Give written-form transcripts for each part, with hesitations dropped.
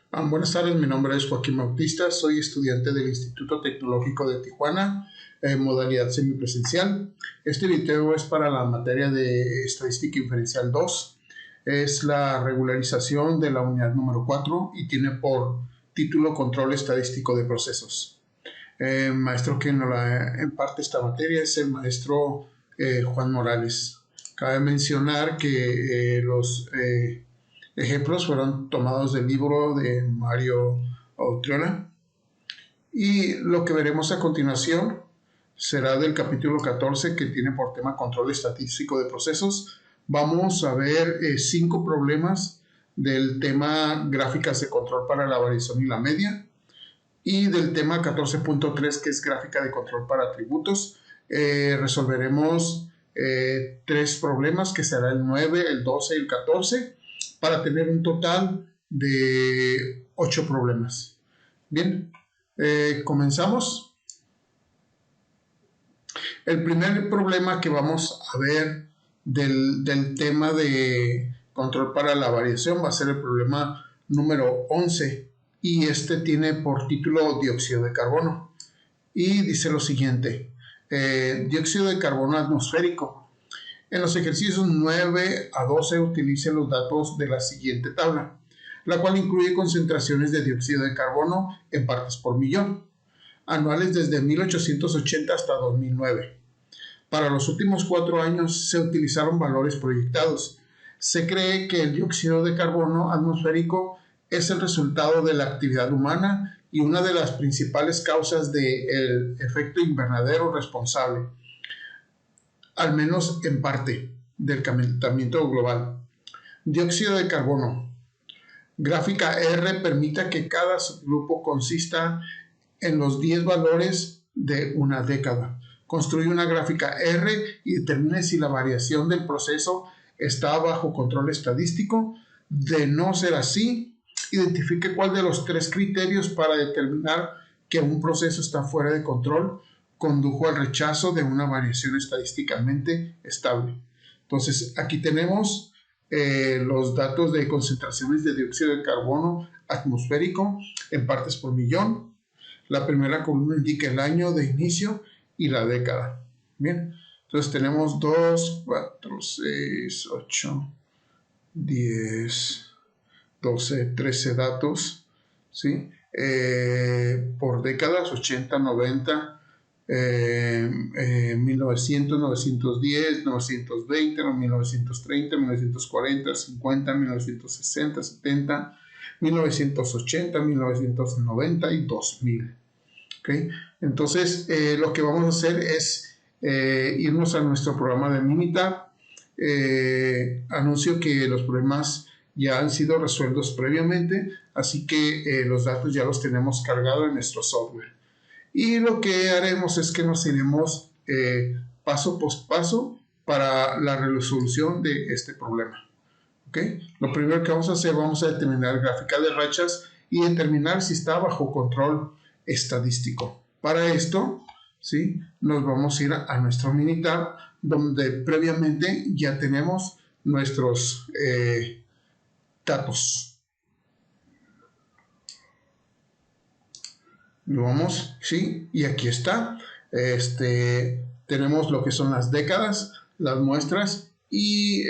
Buenas tardes, mi nombre es Joaquín Bautista, soy estudiante del Instituto Tecnológico de Tijuana, modalidad semipresencial. Este video es para la materia de Estadística Inferencial 2. Es la regularización de la unidad número 4 y tiene por título Control Estadístico de Procesos. El maestro que nos imparte esta materia es el maestro Juan Morales. Cabe mencionar que los ejemplos fueron tomados del libro de Mario Autriola. Y lo que veremos a continuación será del capítulo 14, que tiene por tema control estadístico de procesos. Vamos a ver 5 problemas del tema gráficas de control para la variación y la media, y del tema 14.3, que es gráfica de control para atributos. Resolveremos 3 problemas, que será el 9, el 12 y el 14, para tener un total de 8 problemas. Bien, comenzamos. El primer problema que vamos a ver del tema de control para la variación va a ser el problema número 11, y este tiene por título dióxido de carbono, y dice lo siguiente: dióxido de carbono atmosférico. En los ejercicios 9 a 12 utilicen los datos de la siguiente tabla, la cual incluye concentraciones de dióxido de carbono en partes por millón, anuales desde 1880 hasta 2009. Para los últimos 4 años se utilizaron valores proyectados. Se cree que el dióxido de carbono atmosférico es el resultado de la actividad humana y una de las principales causas del efecto invernadero responsable, al menos en parte, del calentamiento global. Dióxido de carbono. Gráfica R permite que cada subgrupo consista en los 10 valores de una década. Construye una gráfica R y determine si la variación del proceso está bajo control estadístico. De no ser así, identifique cuál de los 3 criterios para determinar que un proceso está fuera de control condujo al rechazo de una variación estadísticamente estable. Entonces, aquí tenemos los datos de concentraciones de dióxido de carbono atmosférico en partes por millón. La primera columna indica el año de inicio y la década. Bien, entonces tenemos 2, 4, 6, 8, 10, 12, 13 datos, ¿sí? Por décadas: 80, 90, 1900, 910, 920, 1930, 1940, 50, 1960, 70, 1980, 1990 y 2000. ¿Okay? Entonces, lo que vamos a hacer es irnos a nuestro programa de Minitab. Anuncio que los problemas ya han sido resueltos previamente, así que los datos ya los tenemos cargados en nuestro software. Y lo que haremos es que nos iremos paso por paso para la resolución de este problema. ¿Okay? Lo primero que vamos a hacer, vamos a determinar gráfica de rachas y determinar si está bajo control estadístico. Para esto, ¿sí?, nos vamos a ir a nuestro Minitab, donde previamente ya tenemos nuestros datos. Vamos, sí, y aquí está. Tenemos lo que son las décadas, las muestras y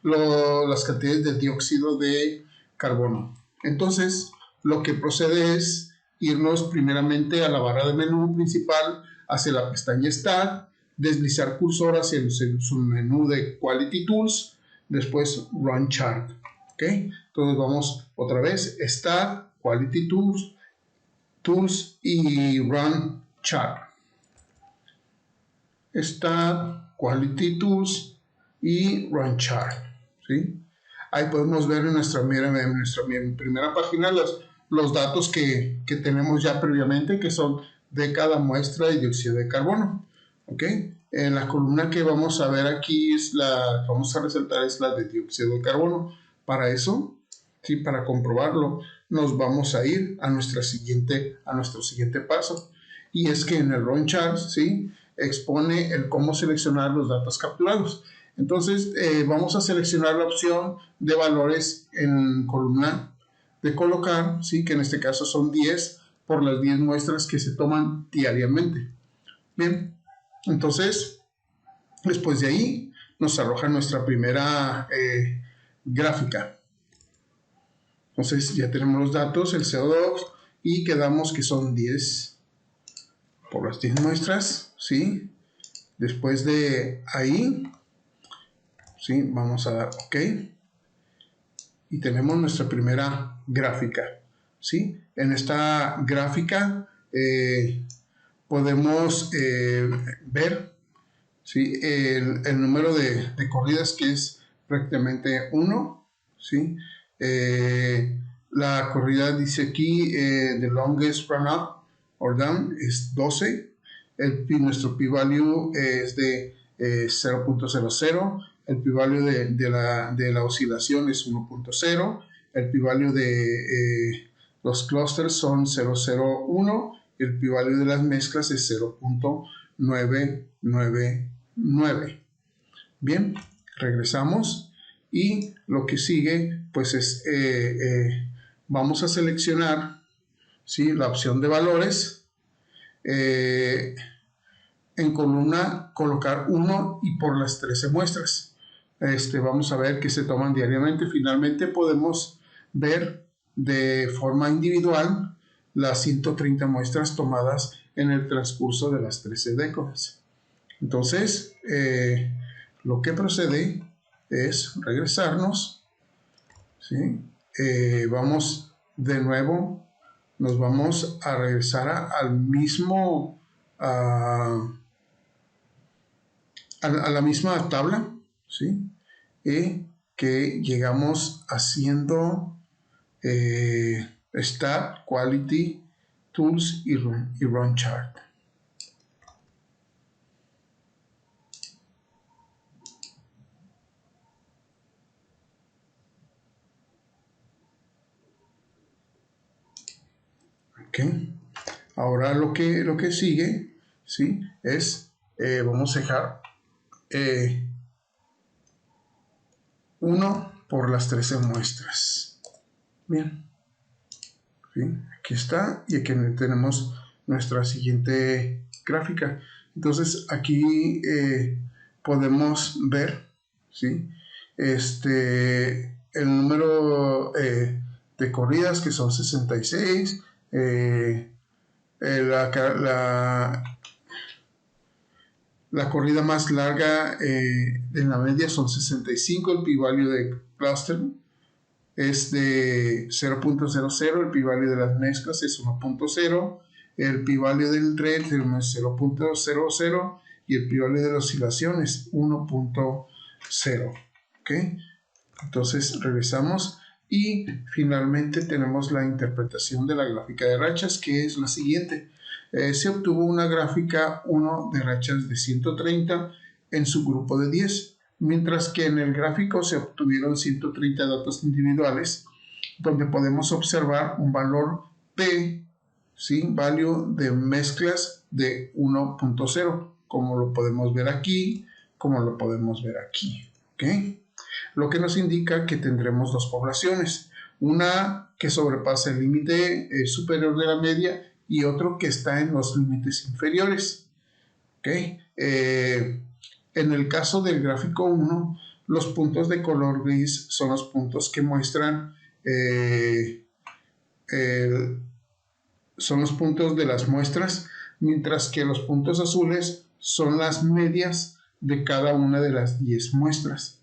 las cantidades de dióxido de carbono. Entonces, lo que procede es irnos primeramente a la barra de menú principal, hacia la pestaña Stat, deslizar cursor hacia el submenú de Quality Tools, después Run Chart. ¿Okay? Entonces vamos otra vez, Stat, Quality Tools y Run Chart. Stat, Quality Tools y Run Chart, ¿sí? Ahí podemos ver en nuestra primera página los datos que tenemos ya previamente, que son de cada muestra de dióxido de carbono. ¿Okay? En la columna que vamos a ver aquí vamos a resaltar es la de dióxido de carbono. Para eso, ¿sí?, para comprobarlo, nos vamos a ir a nuestro siguiente paso, y es que en el Run Chart, ¿sí?, expone el cómo seleccionar los datos capturados. Entonces vamos a seleccionar la opción de valores en columna de colocar, ¿sí? Que en este caso son 10 por las 10 muestras que se toman diariamente. Bien, entonces, después de ahí nos arroja nuestra primera gráfica. Entonces ya tenemos los datos, el CO2, y quedamos que son 10 por las 10 muestras, ¿sí? Después de ahí, ¿sí? Vamos a dar OK. Y tenemos nuestra primera gráfica, ¿sí? En esta gráfica podemos ver, ¿sí? el número de corridas, que es prácticamente 1, ¿sí? La corrida dice aquí, the longest run up or down es 12. Nuestro p-value es de 0.00. El p-value de la oscilación es 1.0. El p-value de los clusters son 0.01. El p-value de las mezclas es 0.999. Bien, regresamos y lo que sigue pues es vamos a seleccionar, ¿sí? La opción de valores, en columna colocar 1 y por las 13 muestras. Vamos a ver que se toman diariamente. Finalmente podemos ver de forma individual las 130 muestras tomadas en el transcurso de las 13 décadas. Entonces, lo que procede es regresarnos, ¿sí? Vamos de nuevo, nos vamos a regresar al mismo, a la misma tabla, ¿sí? Que llegamos haciendo Stat, Quality, Tools y Run Chart. Okay. Ahora lo que sigue, ¿sí? Es, vamos a dejar 1 por las 13 muestras. Bien. ¿Sí? Aquí está, y aquí tenemos nuestra siguiente gráfica. Entonces aquí podemos ver, ¿sí? El número de corridas, que son 66. La corrida más larga en la media son 65. El p-value de cluster es de 0.00. El p-value de las mezclas es 1.0. El p-value del thread es 0.00 y el p-value de la oscilación es 1.0. ¿Ok? Entonces regresamos y finalmente tenemos la interpretación de la gráfica de rachas, que es la siguiente. Se obtuvo una gráfica 1 de rachas de 130 en su grupo de 10, mientras que en el gráfico se obtuvieron 130 datos individuales, donde podemos observar un valor P, ¿sí? Value de mezclas de 1.0, como lo podemos ver aquí, como lo podemos ver aquí. ¿Ok? Lo que nos indica que tendremos dos poblaciones, una que sobrepasa el límite superior de la media y otro que está en los límites inferiores. ¿Okay? En el caso del gráfico 1, los puntos de color gris son los puntos que muestran, son los puntos de las muestras, mientras que los puntos azules son las medias de cada una de las 10 muestras.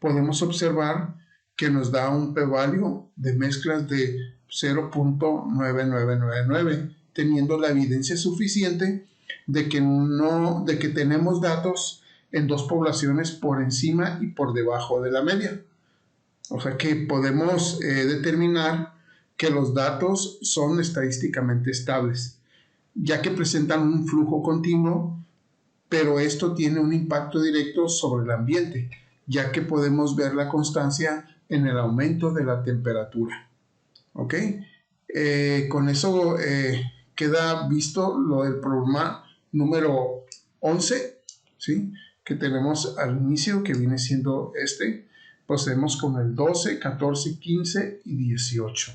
Podemos observar que nos da un p-value de mezclas de 0.9999, teniendo la evidencia suficiente de que tenemos datos en dos poblaciones por encima y por debajo de la media. O sea que podemos determinar que los datos son estadísticamente estables, ya que presentan un flujo continuo, pero esto tiene un impacto directo sobre el ambiente, ya que podemos ver la constancia en el aumento de la temperatura. ¿Ok? Con eso queda visto lo del problema número 11, ¿sí? Que tenemos al inicio, que viene siendo este. Procedemos con el 12, 14, 15 y 18.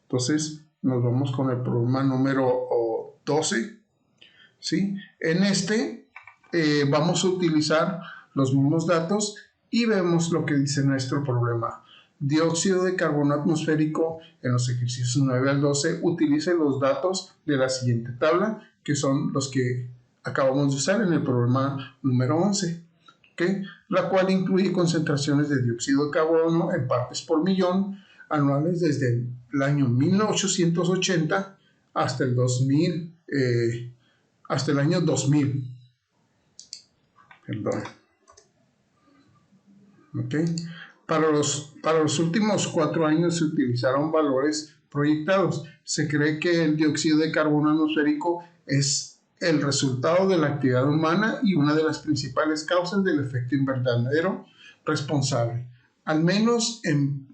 Entonces nos vamos con el problema número 12, ¿sí? En este vamos a utilizar los mismos datos y vemos lo que dice nuestro problema. Dióxido de carbono atmosférico en los ejercicios 9 al 12 utilice los datos de la siguiente tabla, que son los que acabamos de usar en el problema número 11, ¿okay? La cual incluye concentraciones de dióxido de carbono en partes por millón anuales desde el año 1880 hasta el 2000, hasta el año 2000. Perdón. ¿Okay? Para los últimos 4 años se utilizaron valores proyectados. Se cree que el dióxido de carbono atmosférico es el resultado de la actividad humana y una de las principales causas del efecto invernadero responsable, al menos en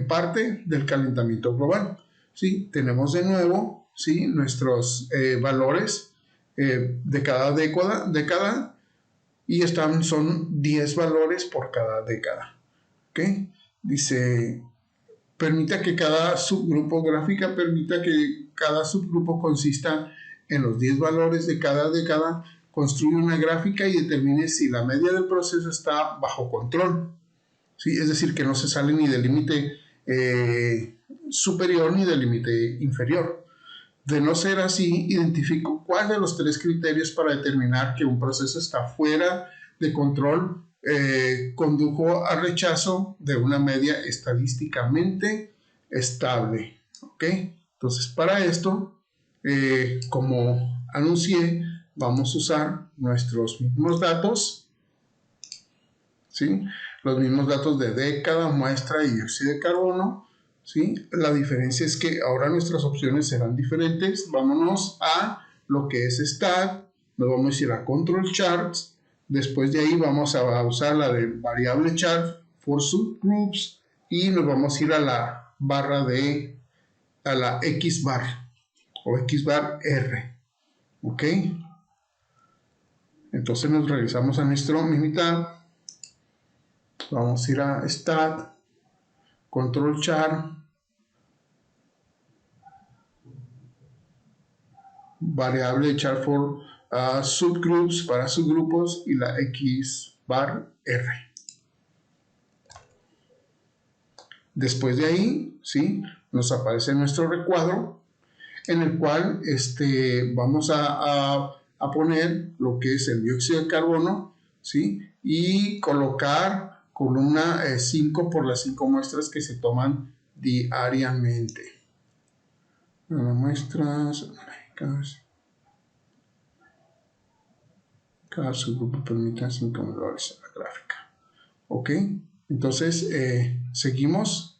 parte, del calentamiento global. ¿Sí? Tenemos de nuevo, ¿sí?, nuestros valores de cada década y son 10 valores por cada década. ¿Okay? Dice, permita que cada subgrupo consista en los 10 valores de cada década, construye una gráfica y determine si la media del proceso está bajo control. ¿Sí? Es decir, que no se sale ni del límite superior ni del límite inferior. De no ser así, identifico cuál de los 3 criterios para determinar que un proceso está fuera de control condujo al rechazo de una media estadísticamente estable. ¿Ok? Entonces, para esto, como anuncié, vamos a usar nuestros mismos datos, ¿sí? Los mismos datos de década, muestra y dióxido de carbono. ¿Sí? La diferencia es que ahora nuestras opciones serán diferentes. Vámonos a lo que es Stat, nos vamos a ir a Control Charts, después de ahí vamos a usar la de Variable Chart for Subgroups y nos vamos a ir a la barra a la X bar o X bar R. ¿Ok? Entonces nos regresamos a nuestro Minitab, vamos a ir a Stat, Control Chart, variable chart for subgroups para subgrupos y la X bar R. Después de ahí, ¿sí?, nos aparece nuestro recuadro en el cual vamos a poner lo que es el dióxido de carbono, ¿sí?, y colocar columna 5 por las 5 muestras que se toman diariamente. Muestras, cada subgrupo permite 5 valores en la gráfica. Ok, entonces seguimos.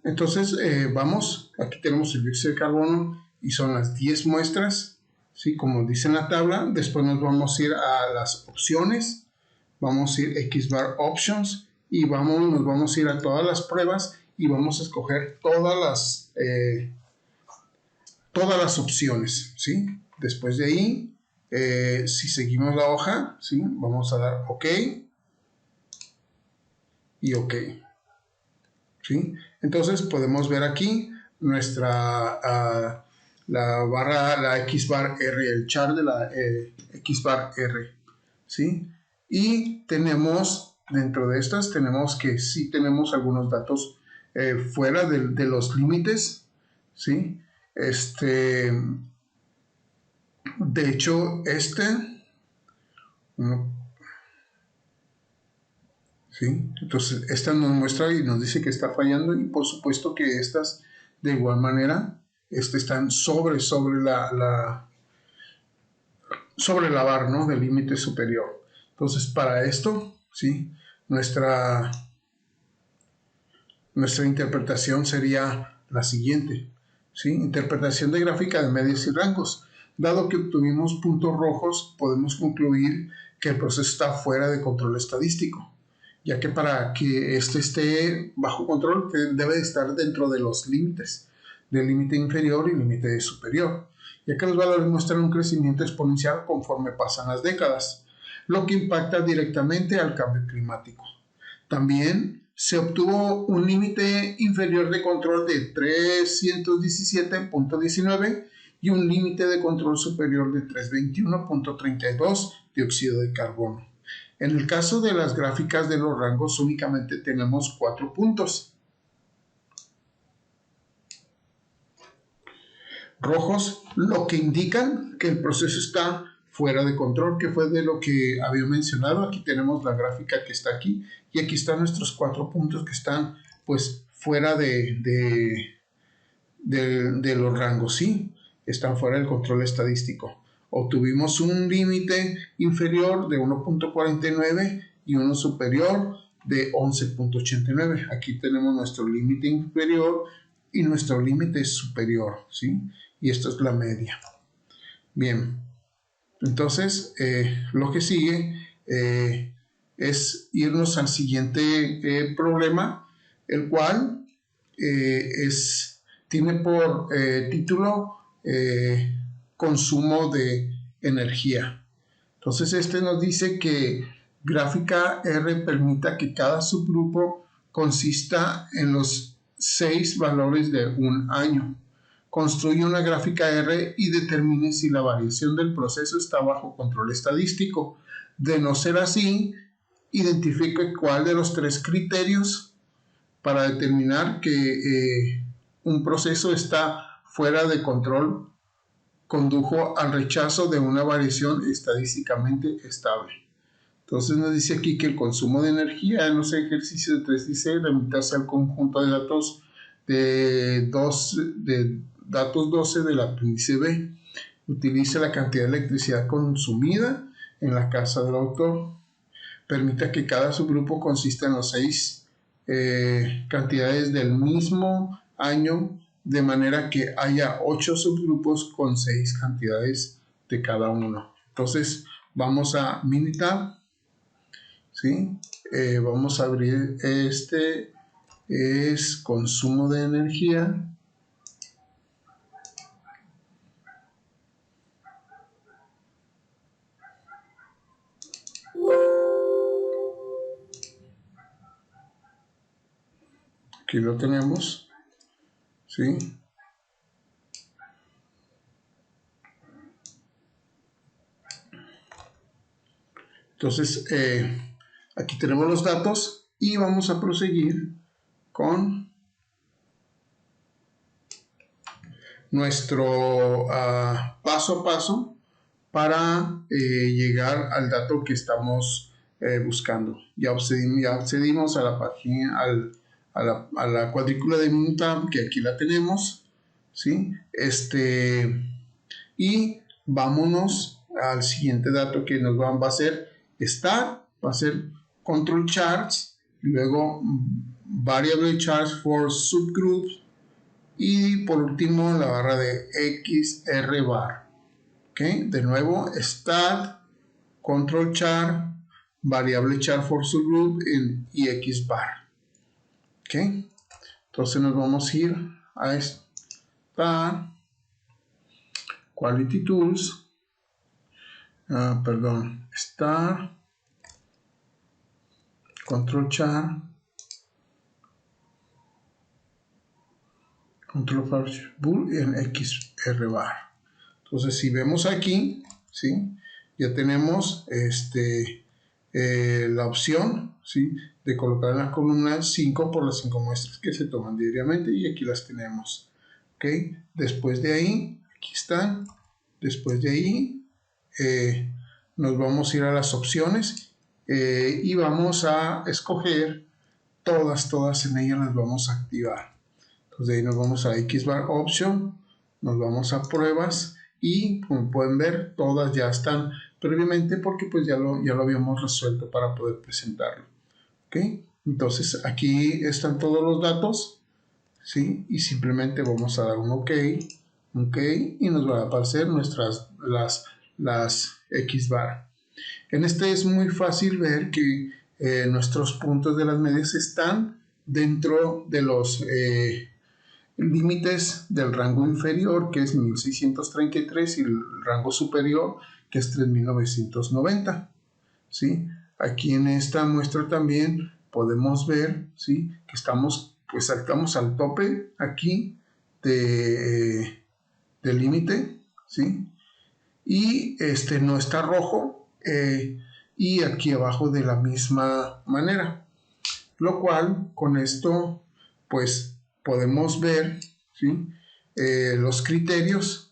Entonces vamos, aquí tenemos el dióxido de carbono y son las 10 muestras, ¿sí?, como dice en la tabla. Después nos vamos a ir a las opciones, vamos a ir X bar Options y nos vamos a ir a todas las pruebas y vamos a escoger todas las opciones, ¿sí? Después de ahí, si seguimos la hoja, ¿sí?, vamos a dar OK y OK. ¿Sí? Entonces podemos ver aquí nuestra la barra, la X bar R, el chart de la X bar R, ¿sí? Y tenemos, dentro de estas, tenemos que sí tenemos algunos datos fuera de los límites, ¿sí? De hecho, ¿sí? Entonces, esta nos muestra y nos dice que está fallando y por supuesto que estas de igual manera están sobre la barra, ¿no?, del límite superior. Entonces, para esto, ¿sí?, nuestra interpretación sería la siguiente, ¿sí? Interpretación de gráfica de medias y rangos. Dado que obtuvimos puntos rojos, podemos concluir que el proceso está fuera de control estadístico, ya que para que esté bajo control debe estar dentro de los límites, del límite inferior y límite superior. ya que los valores muestran un crecimiento exponencial conforme pasan las décadas, lo que impacta directamente al cambio climático. También se obtuvo un límite inferior de control de 317.19 y un límite de control superior de 321.32 dióxido de carbono. En el caso de las gráficas de los rangos únicamente tenemos 4 puntos. Rojos, lo que indican que el proceso está fuera de control, que fue de lo que había mencionado. Aquí tenemos la gráfica que está aquí y aquí están nuestros 4 puntos que están pues fuera de los rangos, ¿sí? Están fuera del control estadístico. Obtuvimos un límite inferior de 1.49 y uno superior de 11.89. Aquí tenemos nuestro límite inferior y nuestro límite superior, ¿sí? Y esto es la media. Bien, entonces lo que sigue es irnos al siguiente problema, el cual tiene por título consumo de energía. Entonces este nos dice que gráfica R permita que cada subgrupo consista en los 6 valores de un año. Construye una gráfica R y determine si la variación del proceso está bajo control estadístico. De no ser así, identifique cuál de los 3 criterios para determinar que un proceso está fuera de control condujo al rechazo de una variación estadísticamente estable. Entonces nos dice aquí que el consumo de energía en los ejercicios de 3 dice limitarse al conjunto de datos datos 12 del apéndice B. Utilice la cantidad de electricidad consumida en la casa del autor. Permita que cada subgrupo consista en los 6 cantidades del mismo año, de manera que haya 8 subgrupos con 6 cantidades de cada uno. Entonces vamos a Minitab, ¿sí? Vamos a abrir este, es consumo de energía. Aquí lo tenemos, ¿sí? Entonces, aquí tenemos los datos y vamos a proseguir con nuestro paso a paso para llegar al dato que estamos buscando. Ya accedimos a la página, a la cuadrícula de Minitab, que aquí la tenemos, ¿sí? Y vámonos al siguiente dato que nos va a ser Start, va a ser Control Charts, luego Variable Charts for Subgroups y por último la barra de XR bar. ¿Okay? De nuevo, Start, Control Chart, Variable Chart for Subgroup y X bar. ¿Okay? Entonces nos vamos a ir a esta Quality Tools. Start, Control Chart, Control Variable en XR bar. Entonces si vemos aquí, ¿sí? Ya tenemos la opción, ¿sí? De colocar en la columna 5 por las 5 muestras que se toman diariamente y aquí las tenemos. ¿Okay? Después de ahí, aquí están. Después de ahí nos vamos a ir a las opciones y vamos a escoger todas en ellas las vamos a activar. Entonces de ahí nos vamos a XBAR Option, nos vamos a pruebas y como pueden ver todas ya están previamente porque pues ya lo habíamos resuelto para poder presentarlo. ¿Okay? Entonces aquí están todos los datos, ¿sí? Y simplemente vamos a dar un OK y nos van a aparecer las XBAR. En este es muy fácil ver que nuestros puntos de las medias están dentro de los límites del rango inferior, que es 1633, y el rango superior, que es 3990. ¿Sí? Aquí en esta muestra también podemos ver, ¿sí?, que estamos al tope aquí del límite, ¿sí?, y no está rojo, y aquí abajo de la misma manera, lo cual con esto pues podemos ver, ¿sí?, los criterios.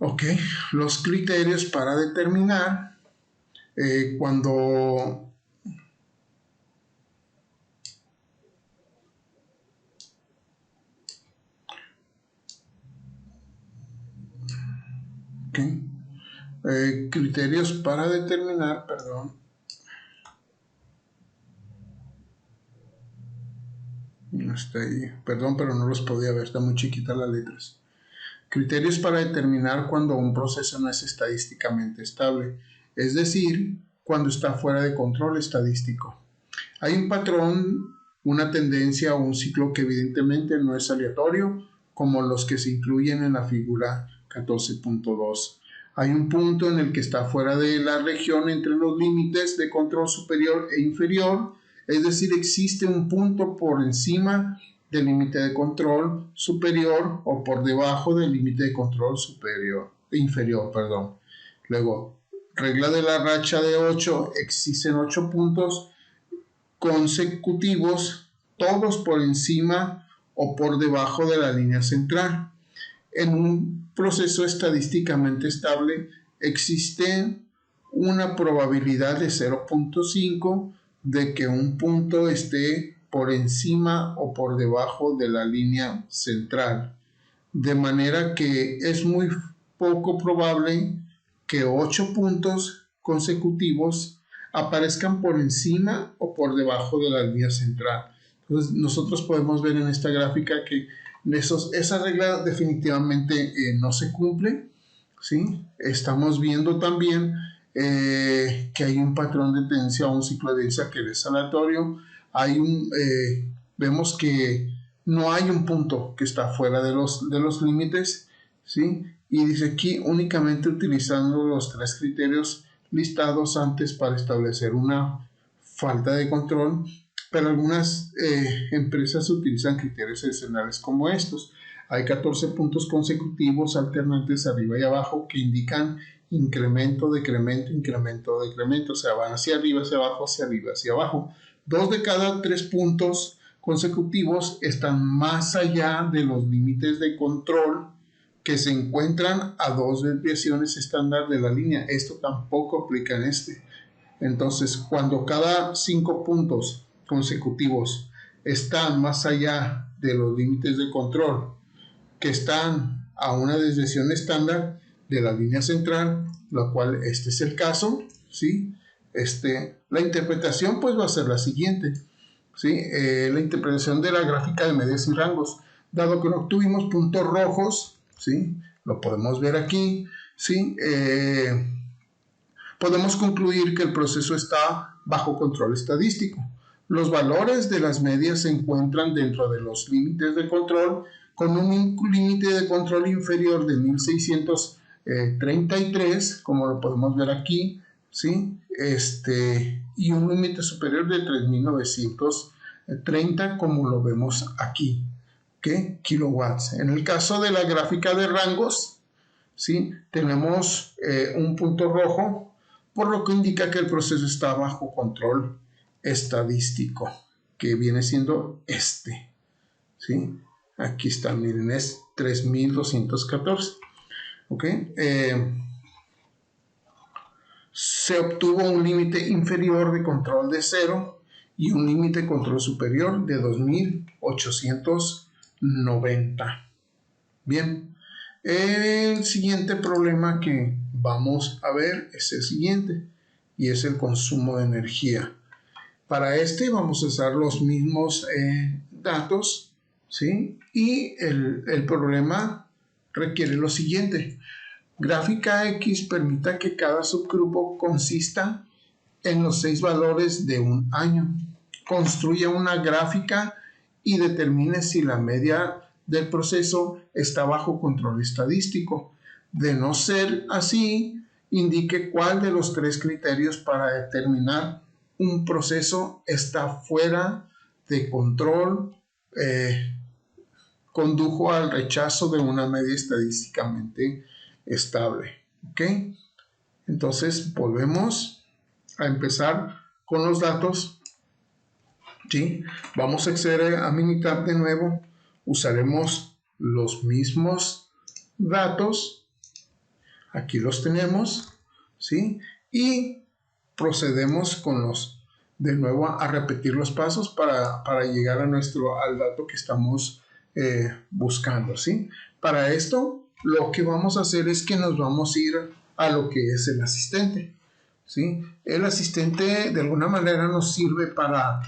Ok, los criterios para determinar cuando okay, criterios para determinar, perdón, no está ahí, perdón, pero no los podía ver, está muy chiquita las letras. Criterios para determinar cuando un proceso no es estadísticamente estable, es decir, cuando está fuera de control estadístico. Hay un patrón, una tendencia o un ciclo que evidentemente no es aleatorio, como los que se incluyen en la figura 14.2. Hay un punto en el que está fuera de la región entre los límites de control superior e inferior, es decir, existe un punto por encima del límite de control superior o por debajo del límite de control inferior. Luego, regla de la racha de 8, existen 8 puntos consecutivos, todos por encima o por debajo de la línea central. En un proceso estadísticamente estable existe una probabilidad de 0.5 de que un punto esté por encima o por debajo de la línea central, de manera que es muy poco probable que 8 puntos consecutivos aparezcan por encima o por debajo de la línea central. Entonces nosotros podemos ver en esta gráfica que esa regla definitivamente no se cumple, ¿sí? Estamos viendo también que hay un patrón de tendencia o un ciclo de tendencia que es aleatorio. Vemos que no hay un punto que está fuera de los límites, ¿sí? Y dice aquí únicamente utilizando los 3 criterios listados antes para establecer una falta de control, pero algunas empresas utilizan criterios adicionales como estos. Hay 14 puntos consecutivos alternantes arriba y abajo que indican incremento, decremento, incremento, decremento, o sea, van hacia arriba, hacia abajo, hacia arriba, hacia abajo. 2 de cada 3 puntos consecutivos están más allá de los límites de control que se encuentran a 2 desviaciones estándar de la línea. Esto tampoco aplica en este. Entonces, cuando cada 5 puntos consecutivos están más allá de los límites de control que están a una desviación estándar de la línea central, la cual este es el caso, ¿sí? La interpretación pues va a ser la siguiente, ¿sí? La interpretación de la gráfica de medias y rangos, dado que no tuvimos puntos rojos, ¿sí? Lo podemos ver aquí, ¿sí? Podemos concluir que el proceso está bajo control estadístico. Los valores de las medias se encuentran dentro de los límites de control, con un límite de control inferior de 1633, como lo podemos ver aquí, ¿sí? Y un límite superior de 3930, como lo vemos aquí, ¿okay? Kilowatts. En el caso de la gráfica de rangos, ¿sí? Tenemos un punto rojo, por lo que indica que el proceso está bajo control estadístico, que viene siendo este, ¿sí? Aquí está, miren, es 3214, ¿ok? Se obtuvo un límite inferior de control de 0 y un límite de control superior de 2890. Bien, el siguiente problema que vamos a ver es el siguiente, y es el consumo de energía. Para este vamos a usar los mismos datos, ¿sí? Y el problema requiere lo siguiente. Gráfica X permita que cada subgrupo consista en los 6 valores de un año. Construya una gráfica y determine si la media del proceso está bajo control estadístico. De no ser así, indique cuál de los 3 criterios para determinar un proceso está fuera de control, condujo al rechazo de una media estadísticamente estable. ¿Ok? Entonces volvemos a empezar con los datos. ¿Sí? Vamos a acceder a Minitab de nuevo. Usaremos los mismos datos. Aquí los tenemos. ¿Sí? Y procedemos con de nuevo a repetir los pasos para llegar al dato que estamos buscando. ¿Sí? Para esto, lo que vamos a hacer es que nos vamos a ir a lo que es el asistente. ¿Sí? El asistente de alguna manera nos sirve para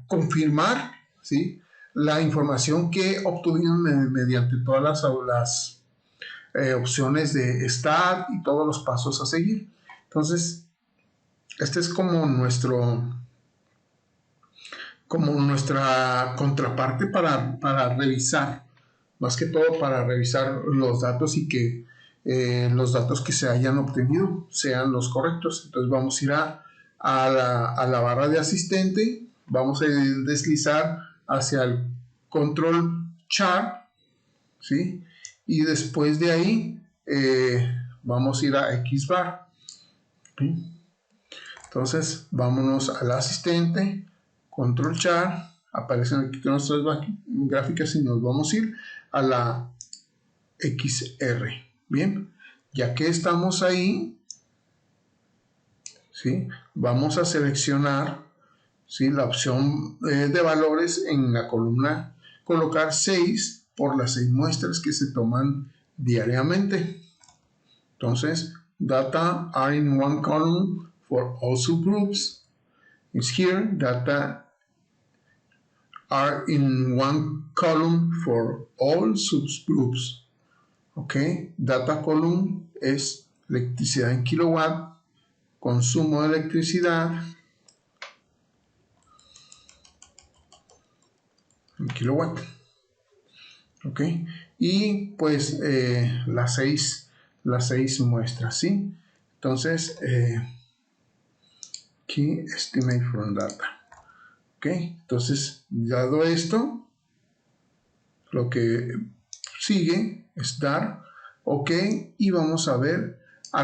confirmar, ¿sí?, la información que obtuvimos mediante todas las opciones de stat y todos los pasos a seguir. Entonces, este es como nuestra contraparte para revisar, más que todo para revisar los datos y que los datos que se hayan obtenido sean los correctos. Entonces vamos a ir a la barra de asistente, vamos a deslizar hacia el control chart, ¿sí? Y después de ahí vamos a ir a XBAR. ¿Sí? Entonces vámonos al asistente, control chart, aparecen aquí nuestras gráficas y nos vamos a ir a la XR. Bien, ya que estamos ahí, ¿sí?, vamos a seleccionar, ¿sí?, la opción de valores en la columna, colocar 6 por las 6 muestras que se toman diariamente. Entonces, data are in one column for all subgroups. Is here, data are in one column for all subgroups. Ok, data column es electricidad en kilowatt, consumo de electricidad en kilowatt. Ok, y pues las seis muestras, ¿sí? Entonces, key estimate from data. Ok, entonces, dado esto, lo que sigue es dar ok y vamos a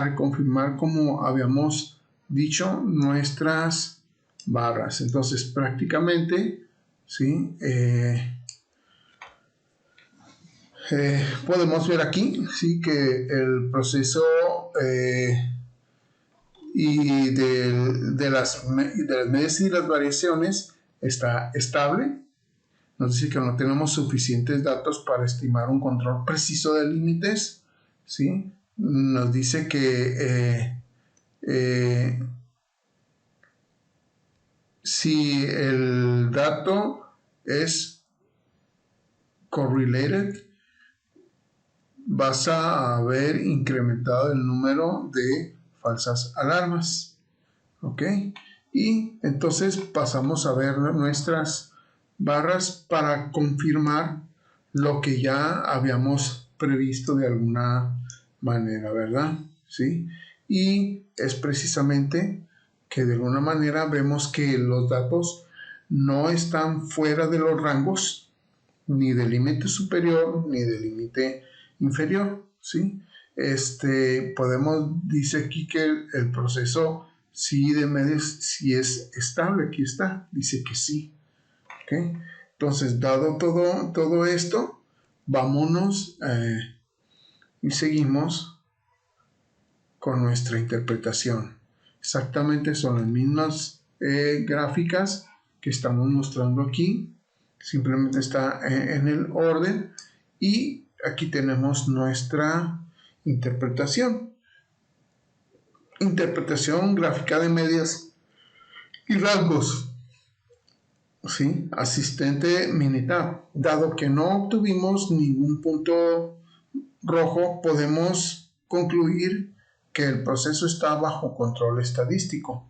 reconfirmar, como habíamos dicho, nuestras barras. Entonces prácticamente, ¿sí?, podemos ver aquí, ¿sí?, que el proceso y de las medidas y las variaciones está estable. Nos dice que no tenemos suficientes datos para estimar un control preciso de límites, ¿sí? Nos dice que si el dato es correlated, vas a haber incrementado el número de falsas alarmas. ¿Ok? Y entonces pasamos a ver nuestras barras para confirmar lo que ya habíamos previsto de alguna manera, ¿verdad? ¿Sí? Y es precisamente que de alguna manera vemos que los datos no están fuera de los rangos ni del límite superior ni del límite inferior, ¿sí? Dice aquí que el proceso sí de medios sí es estable. Aquí está, dice que sí. ¿Okay? Entonces, dado todo esto, vámonos y seguimos con nuestra interpretación. Exactamente son las mismas gráficas que estamos mostrando aquí, simplemente está en el orden, y aquí tenemos nuestra interpretación gráfica de medias y rangos, ¿sí? Asistente Minitab. Dado que no obtuvimos ningún punto rojo, podemos concluir que el proceso está bajo control estadístico.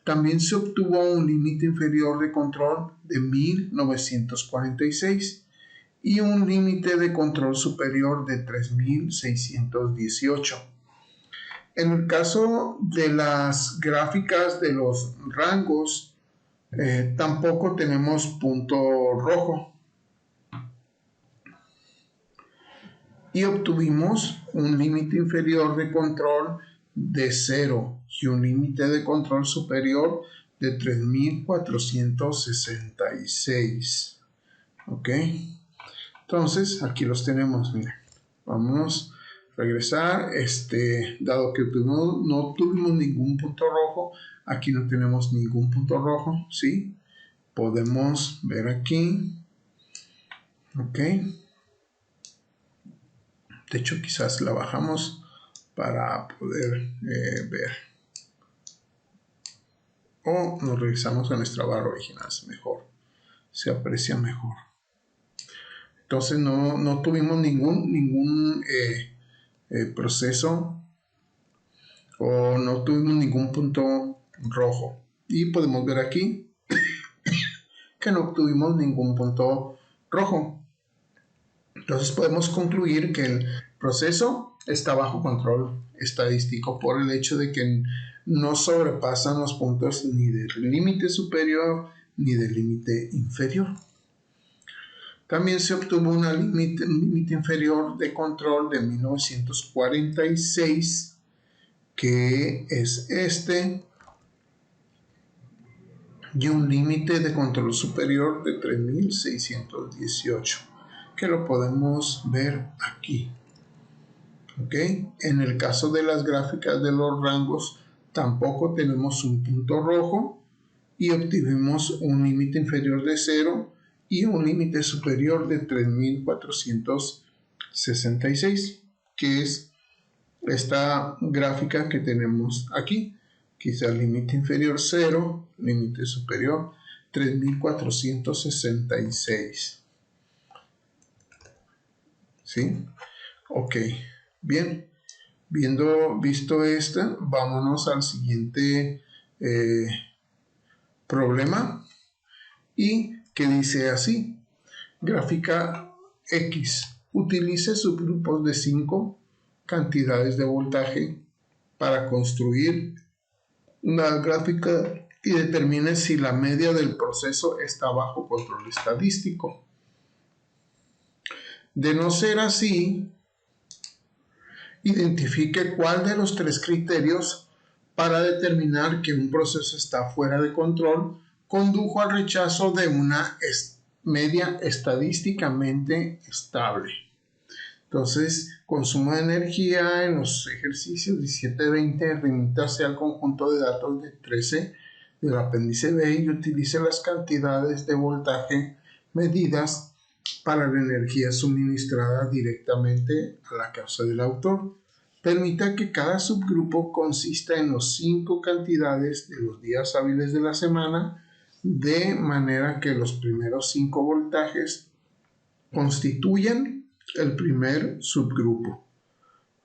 También se obtuvo un límite inferior de control de 1946 y un límite de control superior de 3618. En el caso de las gráficas de los rangos, tampoco tenemos punto rojo. Y obtuvimos un límite inferior de control de 0 y un límite de control superior de 3466. ¿Ok? Entonces, aquí los tenemos, miren. Vámonos a regresar. Dado que no tuvimos ningún punto rojo, aquí no tenemos ningún punto rojo, ¿sí? Podemos ver aquí. ¿Ok? De hecho, quizás la bajamos para poder ver. O nos regresamos a nuestra barra original, es mejor. Se aprecia mejor. Entonces no tuvimos ningún proceso o no tuvimos ningún punto rojo. Y podemos ver aquí que no obtuvimos ningún punto rojo. Entonces podemos concluir que el proceso está bajo control estadístico por el hecho de que no sobrepasan los puntos ni del límite superior ni del límite inferior. También se obtuvo un límite inferior de control de 1946, que es este, y un límite de control superior de 3618. Que lo podemos ver aquí. ¿Ok? En el caso de las gráficas de los rangos, tampoco tenemos un punto rojo y obtuvimos un límite inferior de 0 y un límite superior de 3466, que es esta gráfica que tenemos aquí. Quizá límite inferior 0, límite superior 3466. ¿Sí? Ok, bien. Visto esta, vámonos al siguiente problema, y que dice así: gráfica X. Utilice subgrupos de 5 cantidades de voltaje para construir una gráfica y determine si la media del proceso está bajo control estadístico. De no ser así, identifique cuál de los 3 criterios para determinar que un proceso está fuera de control condujo al rechazo de una media estadísticamente estable. Entonces, consumo de energía en los ejercicios 17-20, remítase al conjunto de datos de 13 del apéndice B y utilice las cantidades de voltaje medidas para la energía suministrada directamente a la causa del autor. Permita que cada subgrupo consista en los 5 cantidades de los días hábiles de la semana, de manera que los primeros 5 voltajes constituyan el primer subgrupo.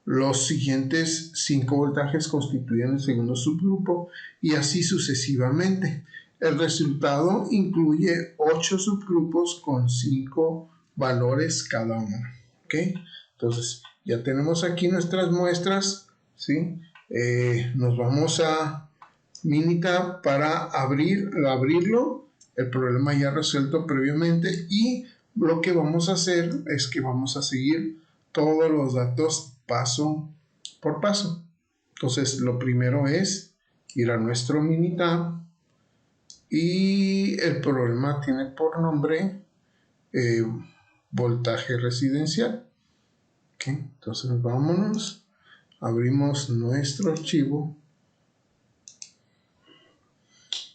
Los siguientes 5 voltajes constituyen el segundo subgrupo y así sucesivamente. El resultado incluye 8 subgrupos con 5 valores cada uno. ¿Ok? Entonces, ya tenemos aquí nuestras muestras, ¿sí? Nos vamos a Minitab para abrirlo, el problema ya resuelto previamente, y lo que vamos a hacer es que vamos a seguir todos los datos paso por paso. Entonces, lo primero es ir a nuestro Minitab y el problema tiene por nombre voltaje residencial. ¿Okay? Entonces, vámonos, abrimos nuestro archivo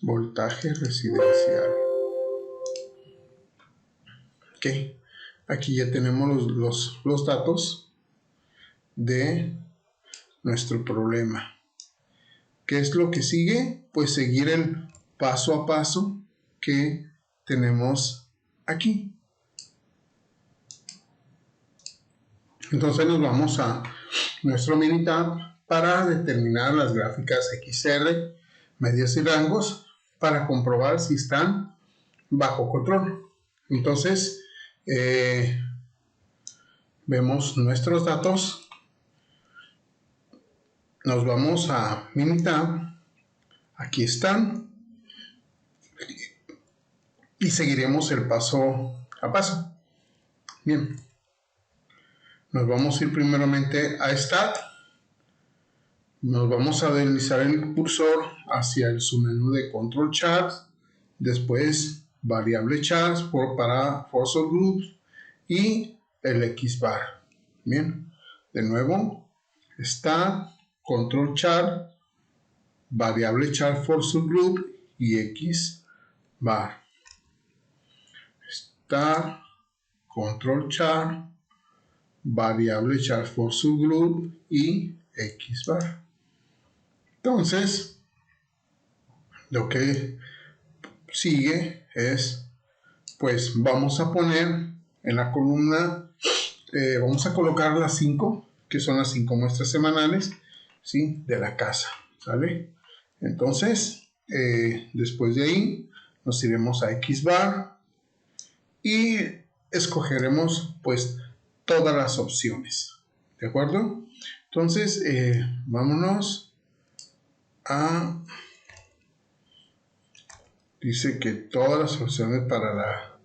voltaje residencial. Ok, aquí ya tenemos los datos de nuestro problema. ¿Qué es lo que sigue? Pues seguir el paso a paso que tenemos aquí. Entonces nos vamos a nuestro Minitab para determinar las gráficas XR, medias y rangos, para comprobar si están bajo control. Entonces, vemos nuestros datos, nos vamos a Minitab, aquí están, y seguiremos el paso a paso. Bien, nos vamos a ir primeramente a Stat, nos vamos a deslizar el cursor hacia el submenú de Control Charts, después Variable Charts para Force Groups y el X-Bar. Bien, de nuevo, Stat, Control Chart, Variable Chart Force Group y X-Bar. Stat, Control Chart, Variable Chart Force Group y X-Bar. Entonces, lo que sigue es, pues vamos a poner en la columna, vamos a colocar las 5, que son las 5 muestras semanales, ¿sí?, de la casa, ¿sale? Entonces, después de ahí, nos iremos a X-Bar y escogeremos, pues, todas las opciones, ¿de acuerdo? Entonces, vámonos a... Dice que todas las opciones para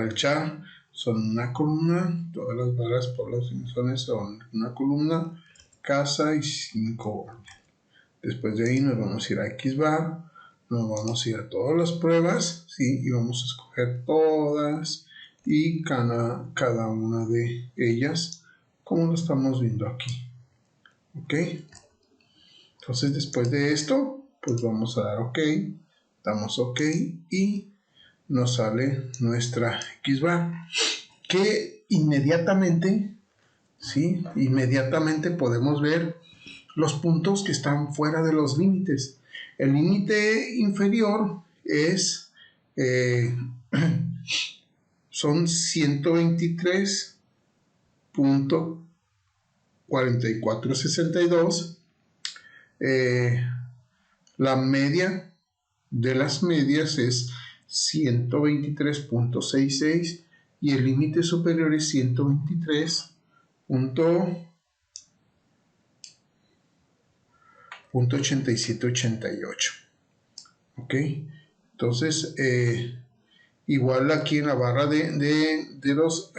el chart son una columna, todas las barras por las dimensiones son una columna, casa y 5 orden. Después de ahí nos vamos a ir a X-Bar, nos vamos a ir a todas las pruebas, ¿sí?, y vamos a escoger todas y cada una de ellas, como lo estamos viendo aquí. ¿Ok? Entonces, después de esto, pues vamos a dar OK, damos OK y nos sale nuestra X-Bar, que inmediatamente, ¿sí?, inmediatamente podemos ver los puntos que están fuera de los límites. El límite inferior es son 123.4462. La media de las medias es 123.66 y el límite superior es 123.8788. Ok, entonces igual aquí en la barra de los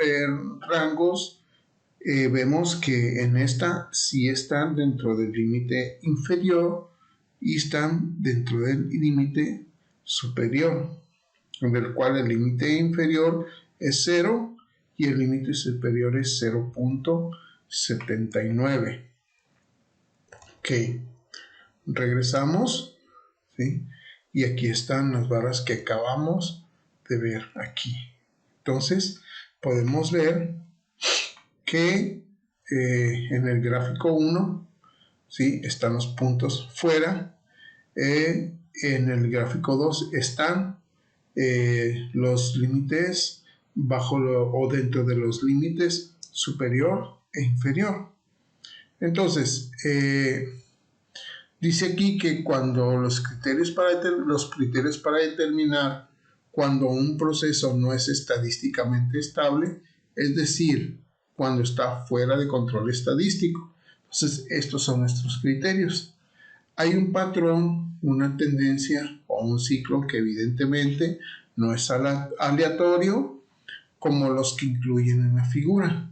rangos, vemos que en esta sí están dentro del límite inferior y están dentro del límite superior, en el cual el límite inferior es 0 y el límite superior es 0.79. Ok, regresamos, ¿sí?, y aquí están las barras que acabamos de ver aquí. Entonces podemos ver que en el gráfico 1, ¿sí?, están los puntos fuera. En el gráfico 2 están los límites bajo o dentro de los límites superior e inferior. Entonces, dice aquí que cuando los criterios para determinar cuando un proceso no es estadísticamente estable, es decir, cuando está fuera de control estadístico. Entonces, estos son nuestros criterios. Hay un patrón, una tendencia o un ciclo que evidentemente no es aleatorio como los que incluyen en la figura.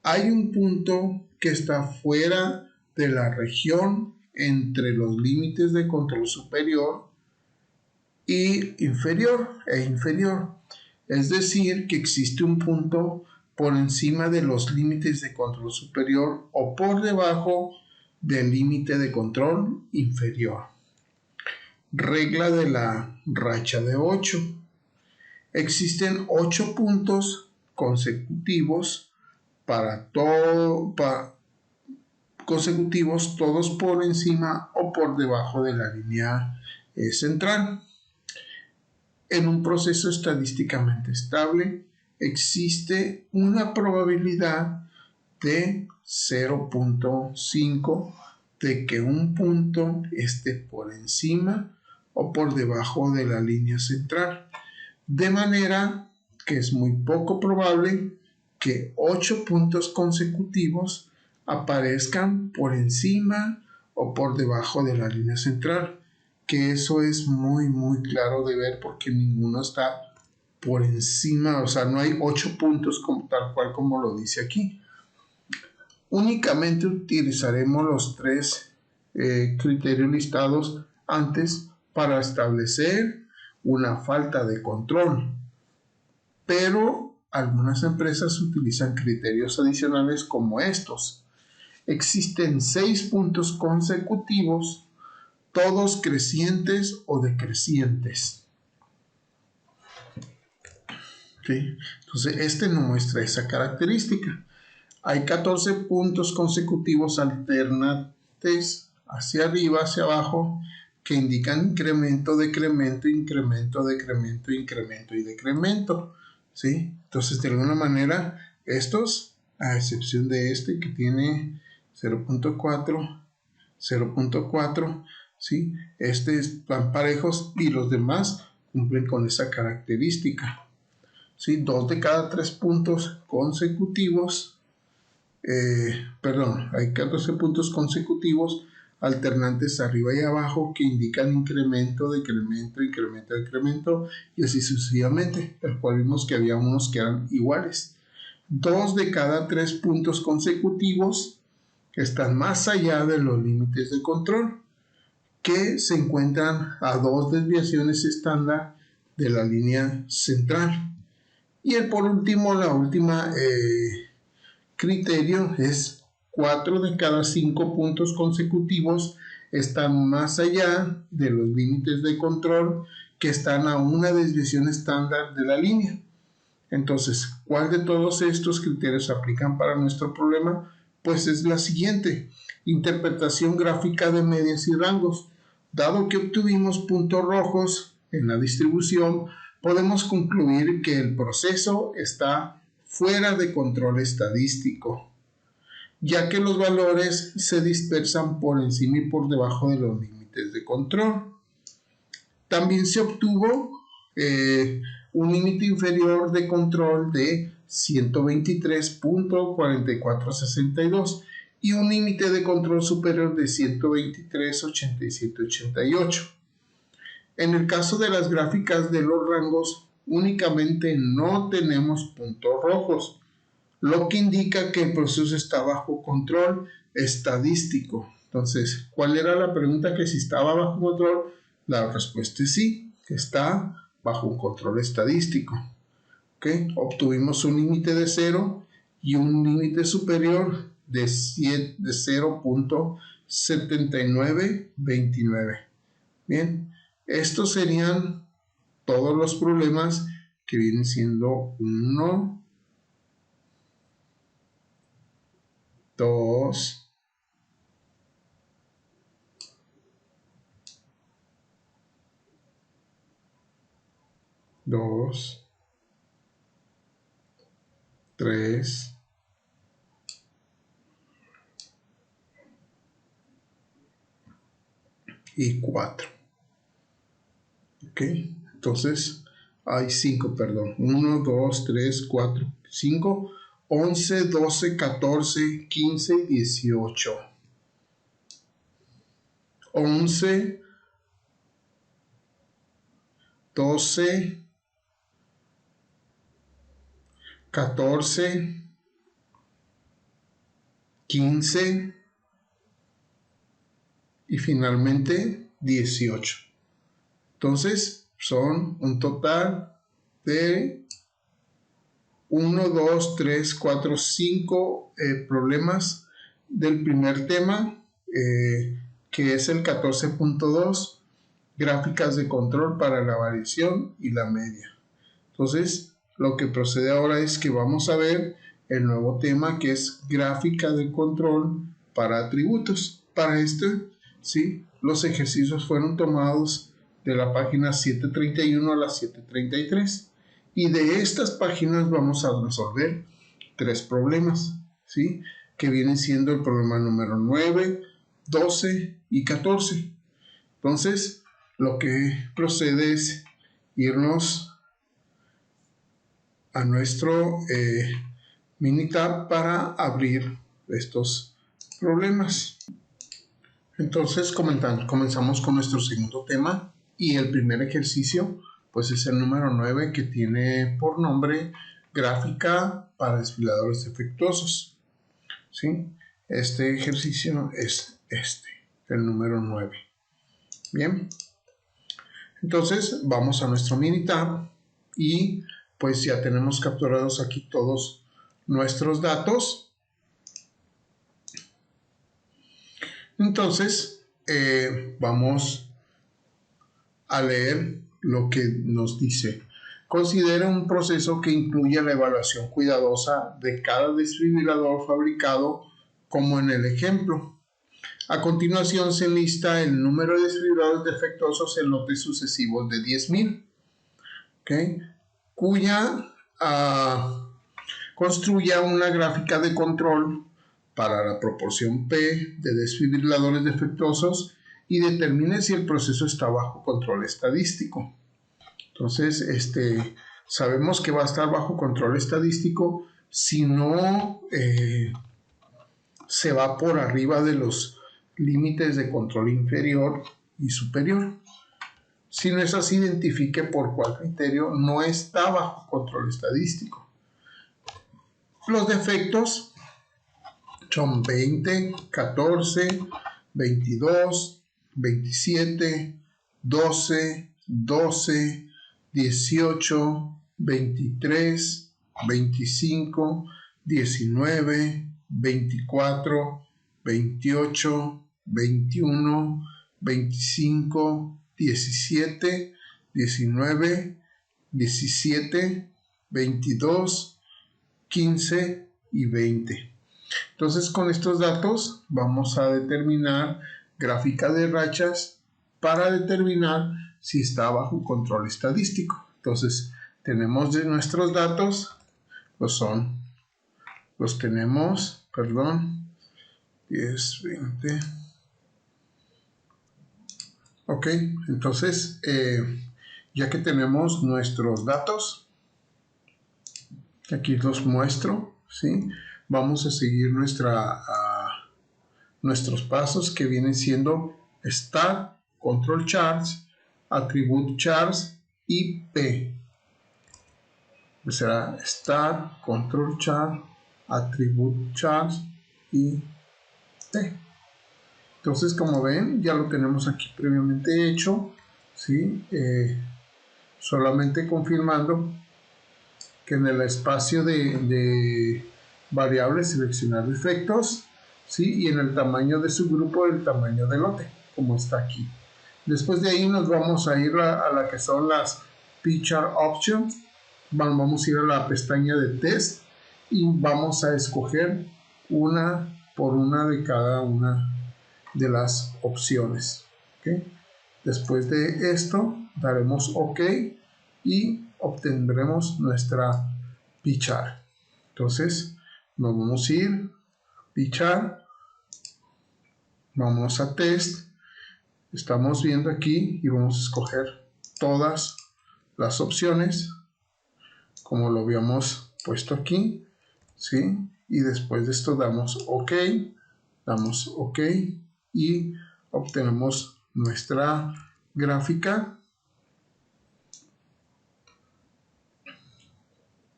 Hay un punto que está fuera de la región entre los límites de control superior y inferior e inferior. Es decir, que existe un punto por encima de los límites de control superior o por debajo del límite de control inferior. Regla de la racha de 8. Existen 8 puntos consecutivos todos por encima o por debajo de la línea central. En un proceso estadísticamente estable existe una probabilidad de 0.5 de que un punto esté por encima o por debajo de la línea central. De manera que es muy poco probable que 8 puntos consecutivos aparezcan por encima o por debajo de la línea central, que eso es muy claro de ver porque ninguno está por encima, o sea, no hay 8 puntos como, tal cual como lo dice aquí. Únicamente utilizaremos los 3 criterios listados antes para establecer una falta de control, pero algunas empresas utilizan criterios adicionales como estos. Existen 6 puntos consecutivos, todos crecientes o decrecientes. ¿Sí? Entonces, este no muestra esa característica. Hay 14 puntos consecutivos alternantes hacia arriba, hacia abajo, que indican incremento, decremento, incremento, decremento, incremento y decremento. ¿Sí? Entonces, de alguna manera, estos, a excepción de este que tiene 0.4, 0.4, ¿sí? Van parejos y los demás cumplen con esa característica. ¿Sí? 2 de cada 3 puntos consecutivos, hay 14 puntos consecutivos alternantes arriba y abajo que indican incremento, decremento, incremento, decremento y así sucesivamente, el cual vimos que había unos que eran iguales. 2 de cada 3 puntos consecutivos están más allá de los límites de control, que se encuentran a 2 desviaciones estándar de la línea central. Y por último, la última criterio es 4 de cada 5 puntos consecutivos están más allá de los límites de control que están a una desviación estándar de la línea. Entonces, ¿cuál de todos estos criterios se aplican para nuestro problema? Pues es la siguiente: interpretación gráfica de medias y rangos. Dado que obtuvimos puntos rojos en la distribución, podemos concluir que el proceso está fuera de control estadístico, ya que los valores se dispersan por encima y por debajo de los límites de control. También se obtuvo un límite inferior de control de 123.4462 y un límite de control superior de 123.8788. En el caso de las gráficas de los rangos, únicamente no tenemos puntos rojos, lo que indica que el proceso está bajo control estadístico. Entonces, ¿cuál era la pregunta? Que si estaba bajo control. La respuesta es sí, que está bajo un control estadístico. ¿Okay? Obtuvimos un límite de 0 y un límite superior de 0.7929. Bien, estos serían todos los problemas que vienen siendo 1, 2, 3, y 4. ¿Ok? Entonces, hay 5, perdón. 1, 2, 3, 4, 5, 11, 12, 14, 15 y 18. 11, 12, 14, 15 y finalmente 18. Entonces son un total de 1, 2, 3, 4, 5 problemas del primer tema, que es el 14.2, gráficas de control para la variación y la media. Entonces, lo que procede ahora es que vamos a ver el nuevo tema, que es gráfica de control para atributos. Para esto, ¿sí? Los ejercicios fueron tomados de la página 731 a la 733. Y de estas páginas vamos a resolver 3 problemas, ¿sí? que viene siendo el problema número 9, 12 y 14. Entonces, lo que procede es irnos a nuestro Minitab para abrir estos problemas. Entonces, comenzamos con nuestro segundo tema, y el primer ejercicio pues es el número 9, que tiene por nombre gráfica para desfibriladores defectuosos. ¿Sí? Este ejercicio es el número 9. Bien, entonces vamos a nuestro Minitab y pues ya tenemos capturados aquí todos nuestros datos. Entonces vamos a leer lo que nos dice. Considera un proceso que incluya la evaluación cuidadosa de cada desfibrilador fabricado como en el ejemplo. A continuación se enlista el número de desfibriladores defectuosos en lotes sucesivos de 10,000, ¿okay? Construya una gráfica de control para la proporción P de desfibriladores defectuosos y determine si el proceso está bajo control estadístico. Entonces, sabemos que va a estar bajo control estadístico si no se va por arriba de los límites de control inferior y superior. Si no es así, identifique por cuál criterio no está bajo control estadístico. Los defectos son 20, 14, 22, 27, 12, 12, 18, 23, 25, 19, 24, 28, 21, 25, 17, 19, 17, 22, 15 y 20. Entonces, con estos datos vamos a determinar gráfica de rachas para determinar si está bajo control estadístico. Entonces, tenemos de nuestros datos, los tenemos, 10, 20. Ok, entonces, ya que tenemos nuestros datos, aquí los muestro, ¿sí? Vamos a seguir nuestros pasos, que vienen siendo Start, Control Charts, Attribute Charts y P. Será Start, Control Chart, Attribute Charts y P. Entonces, como ven, ya lo tenemos aquí previamente hecho, ¿sí? Solamente confirmando que en el espacio de variables seleccionar defectos, ¿sí? Y en el tamaño de subgrupo, el tamaño del lote, como está aquí. Después de ahí nos vamos a ir a la que son las P-Chart Options. Vamos a ir a la pestaña de Test y vamos a escoger una por una de cada una de las opciones. ¿Okay? Después de esto daremos OK y obtendremos nuestra P-Chart. Entonces nos vamos a ir P-Chart, vamos a Test, estamos viendo aquí y vamos a escoger todas las opciones como lo habíamos puesto aquí, ¿sí? Y después de esto damos OK y obtenemos nuestra gráfica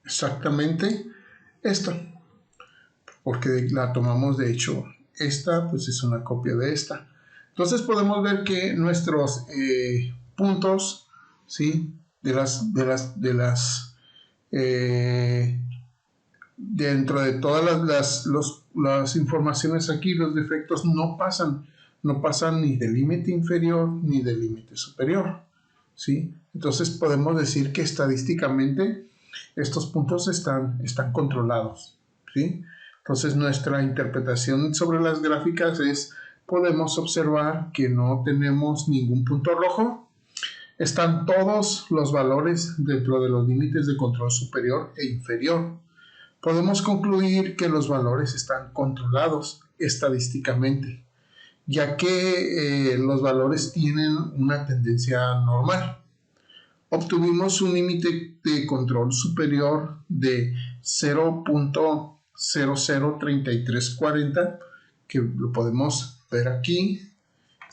exactamente esta, porque la tomamos, de hecho esta pues es una copia de esta. Entonces podemos ver que nuestros puntos, ¿sí? Dentro de todas las informaciones aquí, los defectos no pasan ni del límite inferior ni del límite superior, ¿sí? Entonces podemos decir que estadísticamente estos puntos están controlados, ¿sí? Entonces nuestra interpretación sobre las gráficas es, podemos observar que no tenemos ningún punto rojo, están todos los valores dentro de los límites de control superior e inferior. podemos concluir que los valores están controlados estadísticamente, ya que los valores tienen una tendencia normal. Obtuvimos un límite de control superior de 0.003340, que lo podemos ver aquí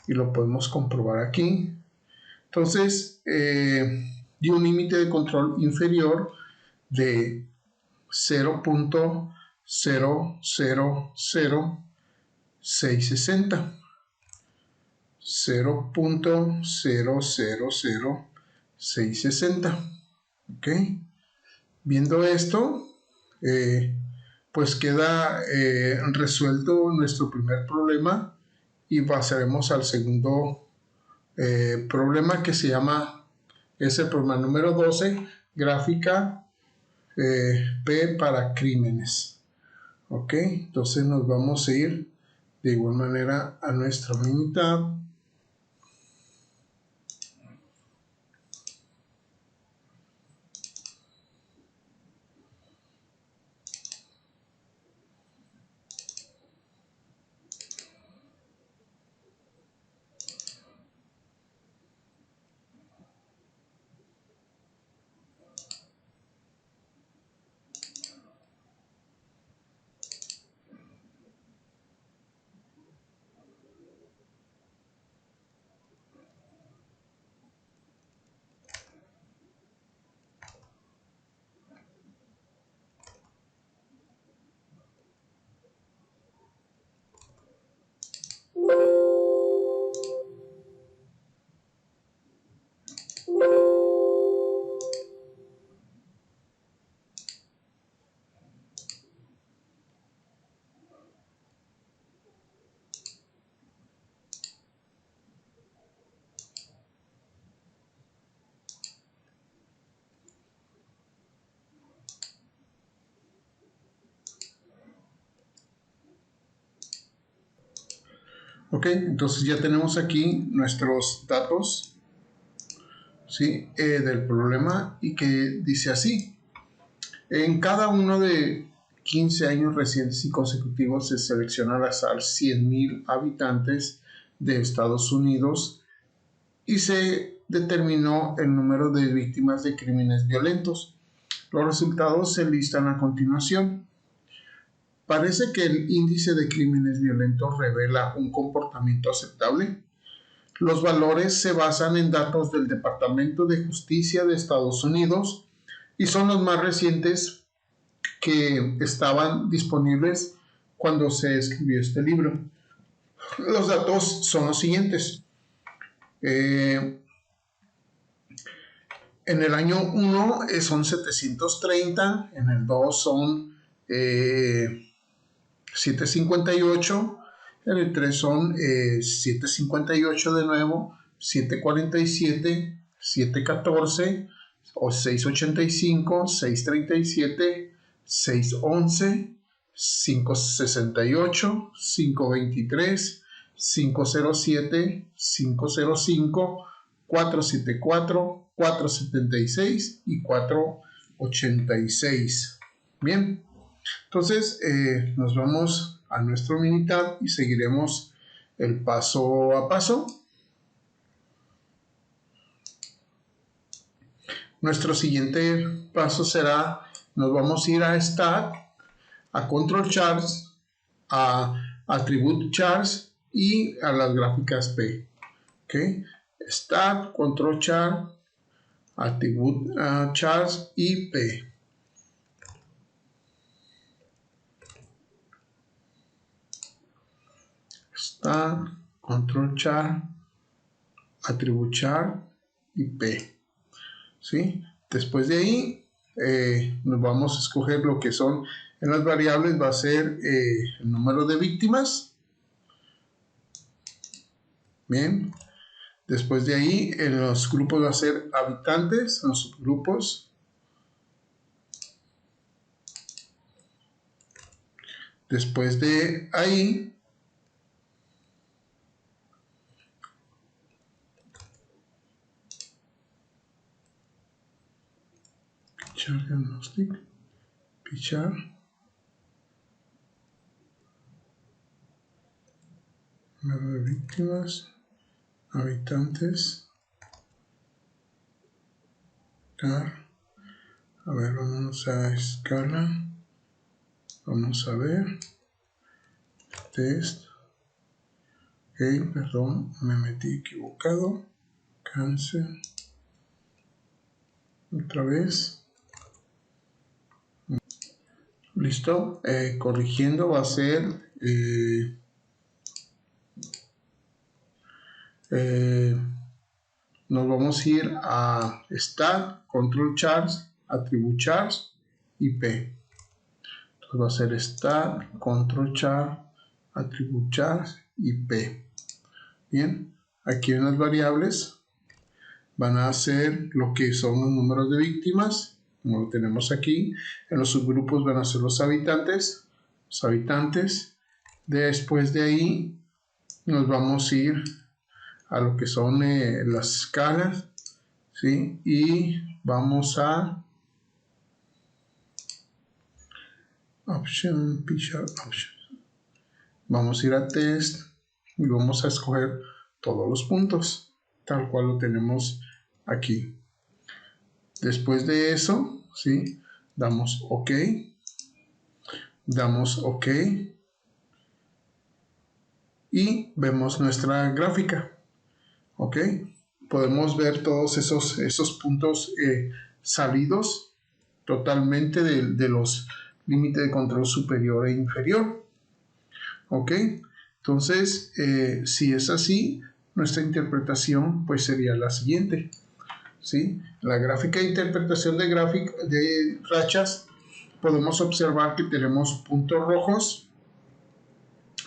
y lo podemos comprobar aquí. Entonces, y un límite de control inferior de 0.000660. 0.000660. ¿Ok? Viendo esto, pues queda resuelto nuestro primer problema y pasaremos al segundo problema, que se llama, es el problema número 12, gráfica P para crímenes. Ok, entonces nos vamos a ir de igual manera a nuestra mitad. Ok, entonces ya tenemos aquí nuestros datos, ¿sí? Del problema, y que dice así: en cada uno de 15 años recientes y consecutivos se selecciona al azar 100,000 habitantes de Estados Unidos y se determinó el número de víctimas de crímenes violentos. Los resultados se listan a continuación. Parece que el índice de crímenes violentos revela un comportamiento aceptable. Los valores se basan en datos del Departamento de Justicia de Estados Unidos y son los más recientes que estaban disponibles cuando se escribió este libro. Los datos son los siguientes. En el año 1 son 730, en el 2 son 758, en el 3 son 758 de nuevo, 747, 714, o 685, 637, 611, 568, 523, 507, 505, 474, 476 y 486. Bien, entonces nos vamos a nuestro Minitab y seguiremos el paso a paso. Nuestro siguiente paso será, nos vamos a ir a Stat, a Control Charts, a Attribute Charts y a las gráficas P. ¿Okay? Stat, Control Chart, Attribute Charts y P. Stat, Control Chart, Attribute Chart y P. ¿Sí? Después de ahí nos vamos a escoger lo que son en las variables, va a ser el número de víctimas. Bien, después de ahí en los grupos va a ser habitantes, en los subgrupos. Después de ahí Pichar diagnóstico, pichar Número de víctimas, habitantes. A ver, vamos a escala. Vamos a ver. Test. Ok, perdón, me metí equivocado. Cancel. Otra vez. Listo. Corrigiendo va a ser nos vamos a ir a Stat, Control Chars, Attribute Chars y P. Entonces va a ser Stat, Control Chart, Attribute Chars y P. Bien, aquí en las variables van a ser lo que son los números de víctimas, como lo tenemos aquí. En los subgrupos van a ser los habitantes. Después de ahí nos vamos a ir a lo que son las escalas, ¿sí? Y vamos a Option. Vamos a ir a Test y vamos a escoger todos los puntos, tal cual lo tenemos aquí. Después de eso, ¿sí? Damos OK. Damos OK. Y vemos nuestra gráfica. ¿Ok? Podemos ver todos esos puntos salidos totalmente de los límites de control superior e inferior. ¿Ok? Entonces, si es así, nuestra interpretación pues sería la siguiente. ¿Sí? La gráfica de interpretación de rachas, podemos observar que tenemos puntos rojos,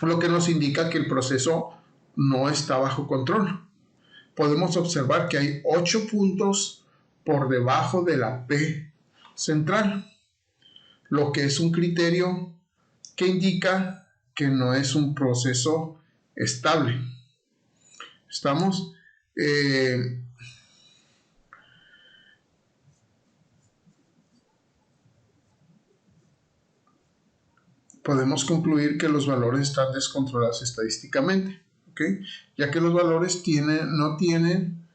lo que nos indica que el proceso no está bajo control. Podemos observar que hay 8 puntos por debajo de la P central, lo que es un criterio que indica que no es un proceso estable. ¿Estamos? Podemos concluir que los valores están descontrolados estadísticamente, ¿okay? Ya que los valores no tienen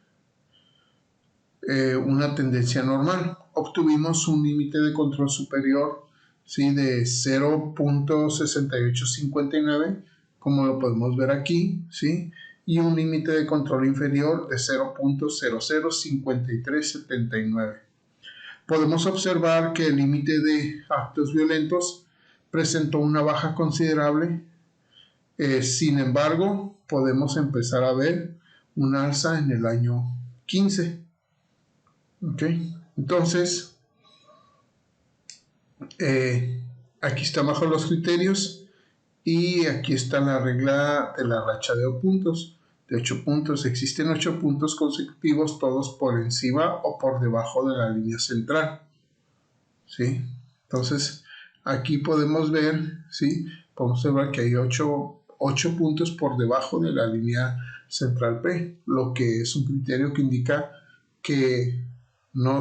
una tendencia normal. Obtuvimos un límite de control superior, ¿sí? De 0.6859, como lo podemos ver aquí, ¿sí? Y un límite de control inferior de 0.005379. Podemos observar que el límite de actos violentos presentó una baja considerable. Sin embargo, podemos empezar a ver un alza en el año 15. ¿Ok? Entonces, aquí están bajo los criterios y aquí está la regla de la racha de 8 puntos. De 8 puntos, existen 8 puntos consecutivos, todos por encima o por debajo de la línea central. ¿Sí? Entonces, aquí podemos ver, ¿sí? Podemos observar que hay 8 puntos por debajo de la línea central P, lo que es un criterio que indica que no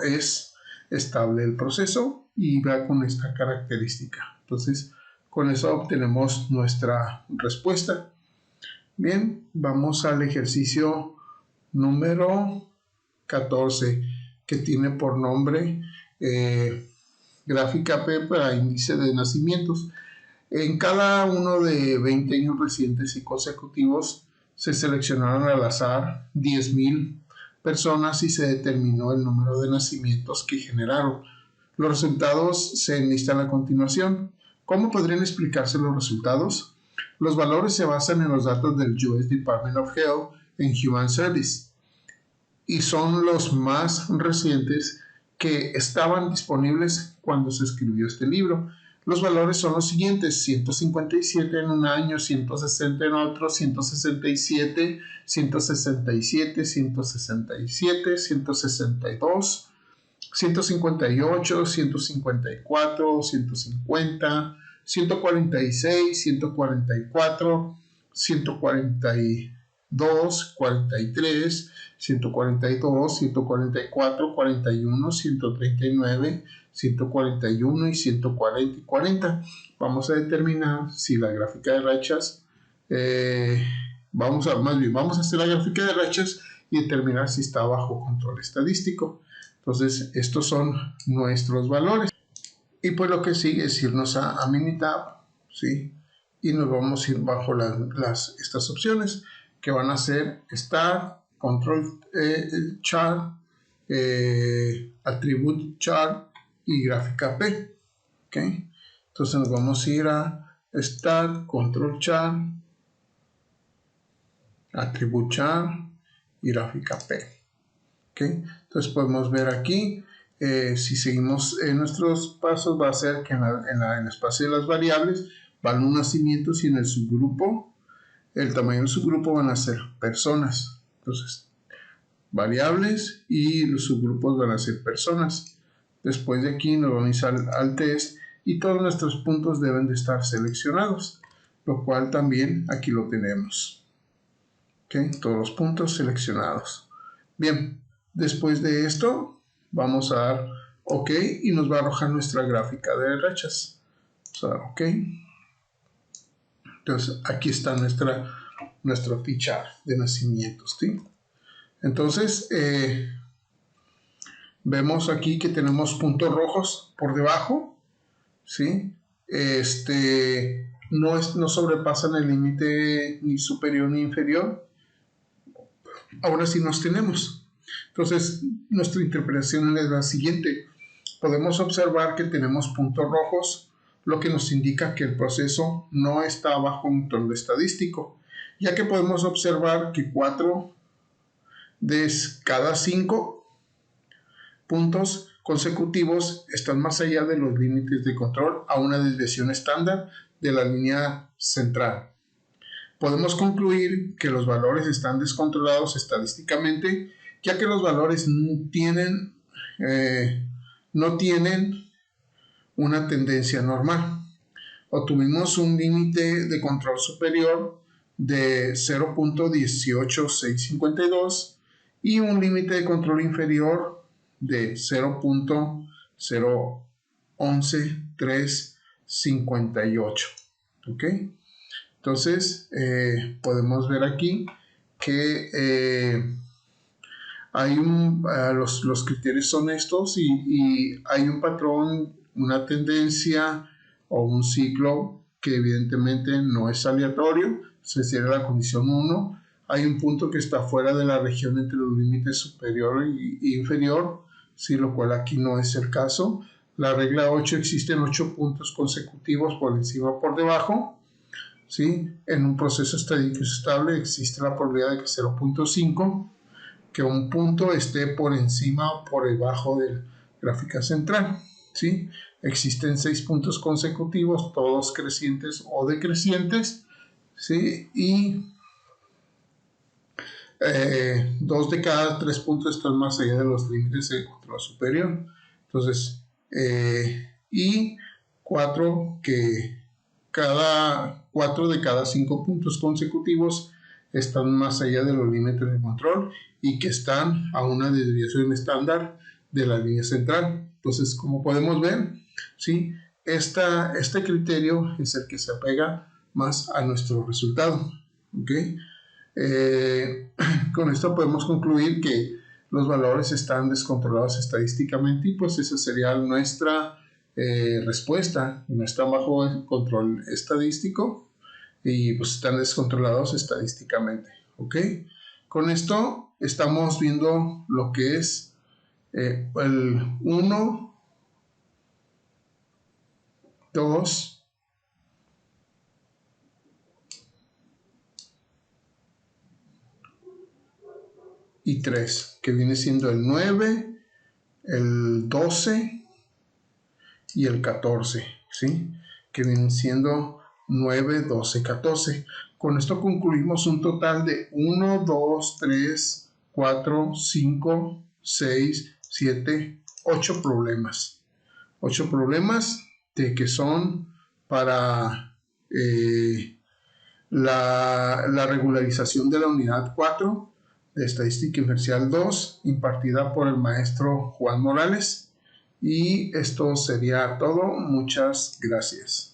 es estable el proceso y va con esta característica. Entonces, con eso obtenemos nuestra respuesta. Bien, vamos al ejercicio número 14, que tiene por nombre gráfica P para índice de nacimientos. En cada uno de 20 años recientes y consecutivos se seleccionaron al azar 10,000 personas y se determinó el número de nacimientos que generaron. Los resultados se enlistan a continuación. ¿Cómo podrían explicarse los resultados? Los valores se basan en los datos del US Department of Health and Human Services y son los más recientes que estaban disponibles cuando se escribió este libro. Los valores son los siguientes: 157 en un año, 160 en otro, 167, 167, 167, 162, 158, 154, 150, 146, 144, 142, 43, 142, 144, 41, 139, 141 y 140 y 40. Vamos a determinar si la gráfica de rachas vamos a hacer la gráfica de rachas y determinar si está bajo control estadístico. Entonces, estos son nuestros valores. Y pues lo que sigue es irnos a Minitab, ¿sí? Y nos vamos a ir bajo estas opciones que van a ser Star, Control Chart, Attribute Chart y Gráfica P. ¿Okay? Entonces nos vamos a ir a Start, Control Chart, Attribute Chart y Gráfica P. ¿Okay? Entonces podemos ver aquí, si seguimos nuestros pasos, va a ser que en el espacio de las variables van los nacimientos y en el subgrupo, el tamaño del subgrupo van a ser personas. Entonces, variables y los subgrupos van a ser personas. Después de aquí nos vamos a ir al test y todos nuestros puntos deben de estar seleccionados, lo cual también aquí lo tenemos. ¿Okay? Todos los puntos seleccionados. Bien, después de esto vamos a dar OK y nos va a arrojar nuestra gráfica de rachas. Vamos a dar OK. Entonces aquí está nuestra ficha de nacimientos, ¿sí? Entonces vemos aquí que tenemos puntos rojos por debajo, ¿sí? No sobrepasan el límite ni superior ni inferior. Ahora sí nos tenemos. Entonces, nuestra interpretación es la siguiente. Podemos observar que tenemos puntos rojos, lo que nos indica que el proceso no está bajo un control estadístico, ya que podemos observar que 4 de cada 5 puntos consecutivos están más allá de los límites de control a una desviación estándar de la línea central. Podemos concluir que los valores están descontrolados estadísticamente, ya que los valores no tienen una tendencia normal. Obtuvimos un límite de control superior de 0.18652 y un límite de control inferior de 0.011358. ¿Ok? Entonces, podemos ver aquí que los criterios son estos y hay un patrón, una tendencia o un ciclo que evidentemente no es aleatorio, se cierra la condición 1. Hay un punto que está fuera de la región entre los límites superior e inferior, ¿sí? Lo cual aquí no es el caso. La regla 8, existen 8 puntos consecutivos por encima o por debajo. ¿Sí? En un proceso estadístico estable existe la probabilidad de que 0.5, que un punto esté por encima o por debajo de la gráfica central. ¿Sí? Existen 6 puntos consecutivos, todos crecientes o decrecientes, ¿sí? Y 2 de cada 3 puntos están más allá de los límites de control superior. Entonces, y 4 de cada 5 puntos consecutivos están más allá de los límites de control y que están a una desviación estándar de la línea central. Entonces, como podemos ver, ¿sí? Este criterio es el que se apega más a nuestro resultado. ¿Okay? Con esto podemos concluir que los valores están descontrolados estadísticamente y pues esa sería nuestra respuesta. No están bajo el control estadístico y pues están descontrolados estadísticamente. ¿Ok? Con esto estamos viendo lo que es el 1, 2, y 3, que viene siendo el 9, el 12 y el 14, ¿sí? Que vienen siendo 9, 12, 14. Con esto concluimos un total de 1, 2, 3, 4, 5, 6, 7, 8 problemas. 8 problemas de que son para la regularización de la unidad 4 de Estadística Inicial 2, impartida por el maestro Juan Morales. Y esto sería todo. Muchas gracias.